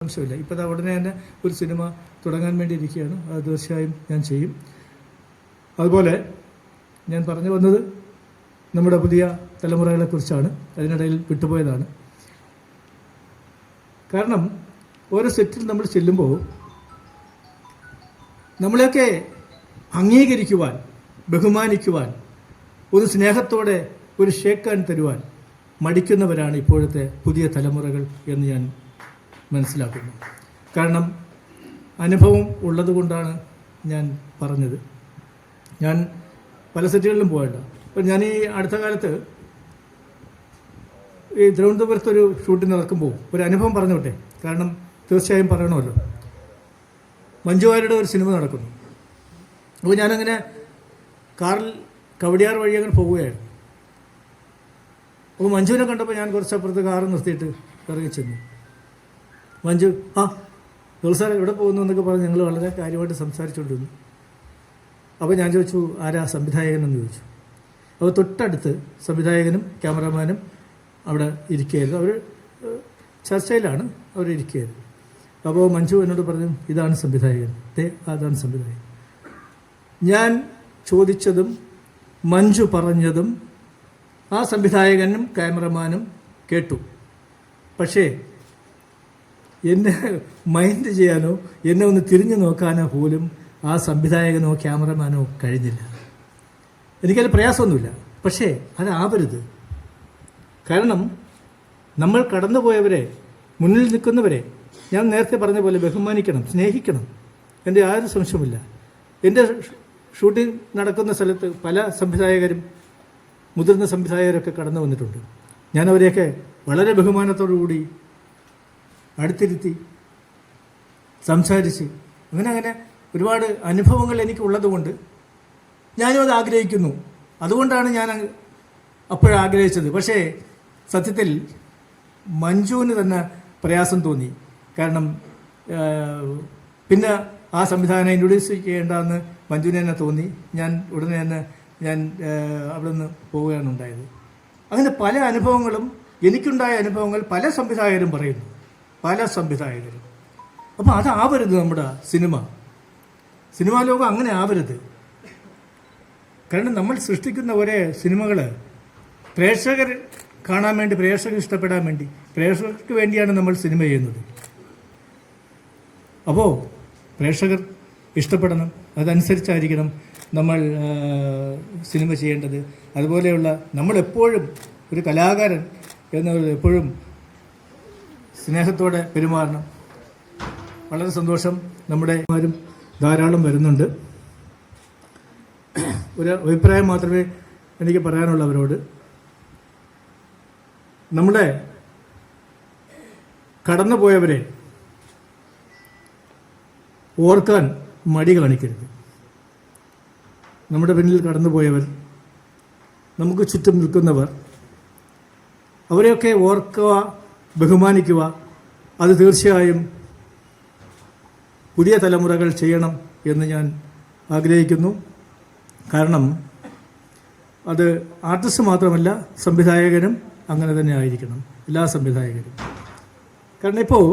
സംശയമില്ല. ഇപ്പോൾ ഉടനെ തന്നെ ഒരു സിനിമ തുടങ്ങാൻ വേണ്ടി ഇരിക്കുകയാണ്. അത് തീർച്ചയായും ഞാൻ ചെയ്യും. അതുപോലെ ഞാൻ പറഞ്ഞു വന്നത് നമ്മുടെ പുതിയ തലമുറകളെക്കുറിച്ചാണ്. അതിനിടയിൽ വിട്ടുപോയതാണ്. കാരണം ഓരോ സെറ്റിൽ നമ്മൾ ചെല്ലുമ്പോൾ നമ്മളെയൊക്കെ അംഗീകരിക്കുവാൻ, ബഹുമാനിക്കുവാൻ, ഒരു സ്നേഹത്തോടെ ഒരു ഷേക്ക് ഹാൻഡ് തരുവാൻ മടിക്കുന്നവരാണ് ഇപ്പോഴത്തെ പുതിയ തലമുറകൾ എന്ന് ഞാൻ മനസ്സിലാക്കുന്നു. കാരണം അനുഭവം ഉള്ളതുകൊണ്ടാണ് ഞാൻ പറഞ്ഞത്. ഞാൻ പല സെറ്റുകളിലും പോയിട്ടുണ്ട്. അപ്പോൾ ഞാൻ ഈ അടുത്ത കാലത്ത് ഈ തിരുവനന്തപുരത്തൊരു ഷൂട്ടിംഗ് നടക്കുമ്പോൾ ഒരു അനുഭവം പറഞ്ഞു വിട്ടെ. കാരണം തീർച്ചയായും പറയണമല്ലോ. മഞ്ജുവാര്യരുടെ ഒരു സിനിമ നടക്കുന്നു. അപ്പോൾ ഞാനങ്ങനെ കാറിൽ കവടിയാർ വഴി അങ്ങനെ പോവുകയായിരുന്നു. അപ്പോൾ മഞ്ജുവിനെ കണ്ടപ്പോൾ ഞാൻ കുറച്ചപ്പുറത്ത് കാറ് നിർത്തിയിട്ട് ഇറങ്ങി ചെന്നു. മഞ്ജു സാർ എവിടെ പോകുന്നു എന്നൊക്കെ പറഞ്ഞ് ഞങ്ങൾ വളരെ കാര്യമായിട്ട് സംസാരിച്ചുകൊണ്ടിരുന്നു. അപ്പോൾ ഞാൻ ചോദിച്ചു, ആരാ സംവിധായകനെന്ന് ചോദിച്ചു. അപ്പോൾ തൊട്ടടുത്ത് സംവിധായകനും ക്യാമറമാനും അവിടെ ഇരിക്കുകയായിരുന്നു. അവർ ചർച്ചയിലാണ് അവരിയ്ക്കുകയായിരുന്നു. അപ്പോൾ മഞ്ജു എന്നോട് പറഞ്ഞു, ഇതാണ് സംവിധായകൻ, അതാണ് സംവിധായകൻ. ഞാൻ ചോദിച്ചതും മഞ്ജു പറഞ്ഞതും ആ സംവിധായകനും ക്യാമറമാനും കേട്ടു. പക്ഷേ എന്നെ മൈൻഡ് ചെയ്യാനോ എന്നെ ഒന്ന് തിരിഞ്ഞു നോക്കാനോ പോലും ആ സംവിധായകനോ ക്യാമറമാനോ കഴിഞ്ഞില്ല. എനിക്കതിൽ പ്രയാസമൊന്നുമില്ല. പക്ഷേ അതാവരുത്. കാരണം നമ്മൾ കടന്നുപോയവരെ, മുന്നിൽ നിൽക്കുന്നവരെ ഞാൻ നേരത്തെ പറഞ്ഞ പോലെ ബഹുമാനിക്കണം, സ്നേഹിക്കണം. എൻ്റെ യാതൊരു സംശയമില്ല. എൻ്റെ ഷൂട്ടിംഗ് നടക്കുന്ന സ്ഥലത്ത് പല സംവിധായകരും, മുതിർന്ന സംവിധായകരൊക്കെ കടന്നു വന്നിട്ടുണ്ട്. ഞാനവരെയൊക്കെ വളരെ ബഹുമാനത്തോടു കൂടി അടുത്തിരുത്തി സംസാരിച്ച് അങ്ങനെ ഒരുപാട് അനുഭവങ്ങൾ എനിക്കുള്ളതുകൊണ്ട് ഞാനും അത് ആഗ്രഹിക്കുന്നു. അതുകൊണ്ടാണ് ഞാൻ അപ്പോഴാഗ്രഹിച്ചത്. പക്ഷേ സത്യത്തിൽ മഞ്ജുവിന് തന്നെ പ്രയാസം തോന്നി. കാരണം പിന്നെ ആ സംവിധാനം ഇൻട്രൊഡ്യൂസ് ചെയ്യേണ്ടെന്ന് മഞ്ജുവിന് തന്നെ തോന്നി. ഞാൻ ഉടനെ തന്നെ അവിടെ നിന്ന് പോവുകയാണ് ഉണ്ടായത്. അങ്ങനെ പല അനുഭവങ്ങളും, എനിക്കുണ്ടായ അനുഭവങ്ങൾ പല സംവിധായകരും പറയുന്നു, പല സംവിധായകരും. അപ്പോൾ അതാവരുത് നമ്മുടെ സിനിമാ ലോകം. അങ്ങനെ ആവരുത്. കാരണം നമ്മൾ സൃഷ്ടിക്കുന്ന ഒരേ സിനിമകൾ പ്രേക്ഷകർ കാണാൻ വേണ്ടി, പ്രേക്ഷകർ ഇഷ്ടപ്പെടാൻ വേണ്ടി, പ്രേക്ഷകർക്ക് വേണ്ടിയാണ് നമ്മൾ സിനിമ ചെയ്യുന്നത്. അപ്പോൾ പ്രേക്ഷകർ ഇഷ്ടപ്പെടണം, അതനുസരിച്ചായിരിക്കണം നമ്മൾ സിനിമ ചെയ്യേണ്ടത്. അതുപോലെയുള്ള നമ്മളെപ്പോഴും ഒരു കലാകാരൻ എന്നുള്ളത് എപ്പോഴും സ്നേഹത്തോടെ പെരുമാറണം. വളരെ സന്തോഷം. നമ്മുടെ ആരും ധാരാളം വരുന്നുണ്ട്. ഒരു അഭിപ്രായം മാത്രമേ എനിക്ക് പറയാനുള്ളൂ അവരോട്. നമ്മുടെ കടന്നുപോയവരെ ഓർക്കാൻ മടി കാണിക്കരുത്. നമ്മുടെ പിന്നിൽ കടന്നുപോയവർ, നമുക്ക് ചുറ്റും നിൽക്കുന്നവർ, അവരെയൊക്കെ ഓർക്കുക, ബഹുമാനിക്കുക. അത് തീർച്ചയായും പുതിയ തലമുറകൾ ചെയ്യണം എന്ന് ഞാൻ ആഗ്രഹിക്കുന്നു. കാരണം അത് ആർട്ടിസ്റ്റ് മാത്രമല്ല, സംവിധായകനും അങ്ങനെ തന്നെ ആയിരിക്കണം, എല്ലാ സംവിധായകരും. കാരണം ഇപ്പോൾ